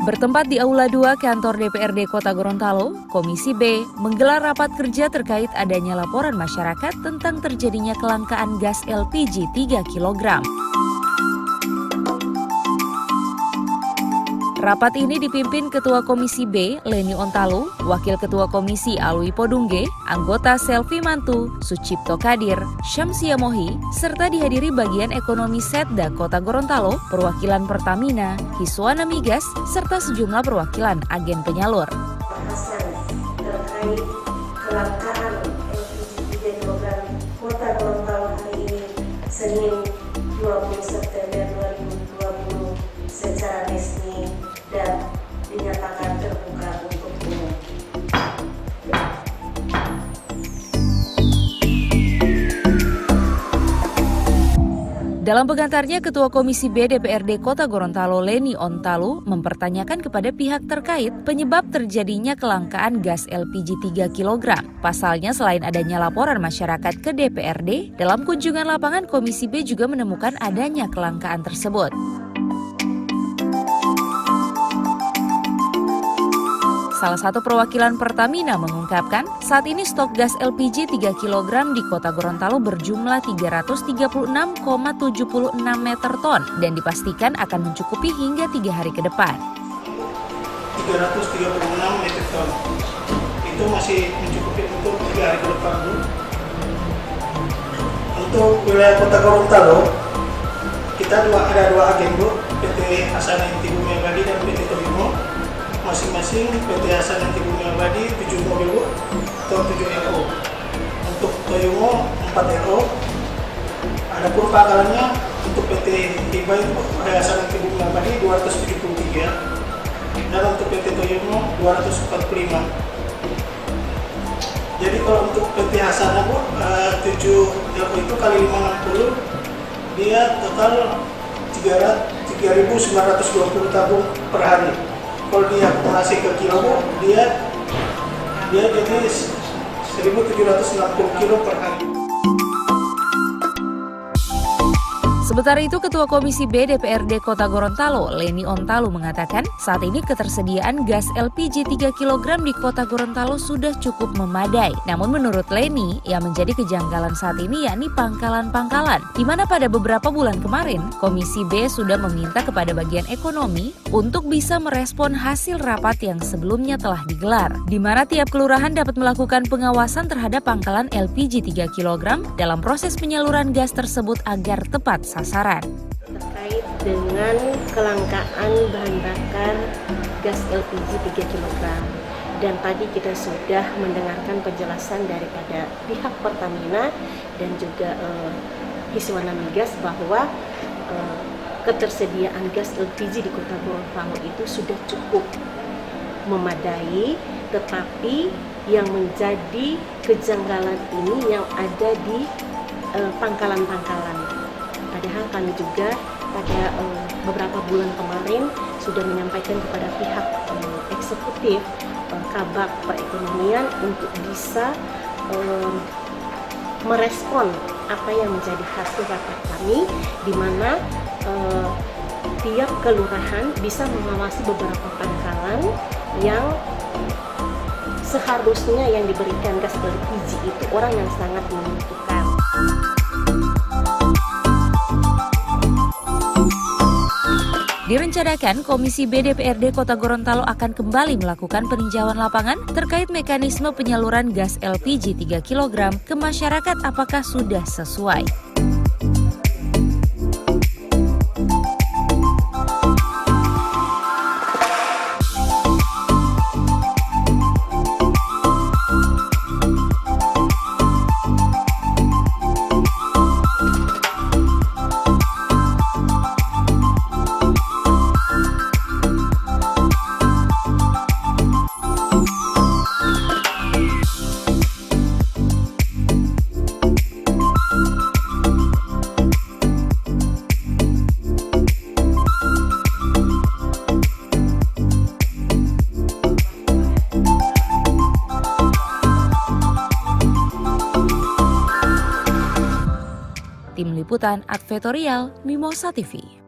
Bertempat di Aula 2 Kantor DPRD Kota Gorontalo, Komisi B menggelar rapat kerja terkait adanya laporan masyarakat tentang terjadinya kelangkaan gas LPG 3 kg. Rapat ini dipimpin Ketua Komisi B, Leni Ontalu, Wakil Ketua Komisi Alwi Podungge, anggota Selvi Mantu, Sucipto Kadir, Syamsia Mohi, serta dihadiri bagian ekonomi Setda Kota Gorontalo, perwakilan Pertamina, Hiswana Migas, serta sejumlah perwakilan agen penyalur. Terkait kelangkaan LPG 3 kg Kota Gorontalo hari ini, Senin 20 September 2020 secara resmi dan dinyatakan terbuka untuk umum. Dalam pengantarnya, Ketua Komisi B DPRD Kota Gorontalo Leni Ontalu mempertanyakan kepada pihak terkait penyebab terjadinya kelangkaan gas LPG 3 kg. Pasalnya, selain adanya laporan masyarakat ke DPRD, dalam kunjungan lapangan Komisi B juga menemukan adanya kelangkaan tersebut. Salah satu perwakilan Pertamina mengungkapkan, saat ini stok gas LPG 3 kg di Kota Gorontalo berjumlah 336,76 meter ton dan dipastikan akan mencukupi hingga 3 hari ke depan. 336 meter ton, itu masih mencukupi untuk 3 hari ke depan, Bu. Untuk wilayah Kota Gorontalo, kita ada dua agen, Bu, PT Hasan Inti Bumi Abadi dan PT Toyumo. Masing-masing PT Hasan Inti Bumi Abadi 7 mobil, Bu, atau 7 RO. Untuk Toyumo 4 RO. Ada pun pangkalannya untuk PT Tiba itu Hasan Inti Bumi Abadi 273 dan untuk PT Toyumo 245. Jadi kalau untuk PT Hasan, Bu, 7 RO itu kali 560, dia total 3.920 tabung per hari. Kalau dia akumulasi ke kilo, dia jadi 1.760 kilo per hari. Sementara itu, Ketua Komisi B DPRD Kota Gorontalo, Leni Ontalu mengatakan, saat ini ketersediaan gas LPG 3 kg di Kota Gorontalo sudah cukup memadai. Namun menurut Leni, yang menjadi kejanggalan saat ini yakni pangkalan-pangkalan, di mana pada beberapa bulan kemarin, Komisi B sudah meminta kepada bagian ekonomi untuk bisa merespon hasil rapat yang sebelumnya telah digelar, di mana tiap kelurahan dapat melakukan pengawasan terhadap pangkalan LPG 3 kg dalam proses penyaluran gas tersebut agar tepat sasaran. Terkait dengan kelangkaan bahan bakar gas LPG 3 kg, dan tadi kita sudah mendengarkan penjelasan daripada pihak Pertamina dan juga Hiswana Migas bahwa ketersediaan gas LPG di Kota Gorontalo itu sudah cukup memadai, tetapi yang menjadi kejanggalan ini yang ada di pangkalan-pangkalan. Padahal kami juga pada beberapa bulan kemarin sudah menyampaikan kepada pihak eksekutif Kabag Perekonomian untuk bisa merespon apa yang menjadi hasil rapat kami, di mana tiap kelurahan bisa mengawasi beberapa pangkalan yang seharusnya yang diberikan gas LPG itu orang yang sangat membutuhkan. Direncanakan Komisi B DPRD Kota Gorontalo akan kembali melakukan peninjauan lapangan terkait mekanisme penyaluran gas LPG 3 kg ke masyarakat apakah sudah sesuai. Tim Liputan Advertorial Mimosa TV.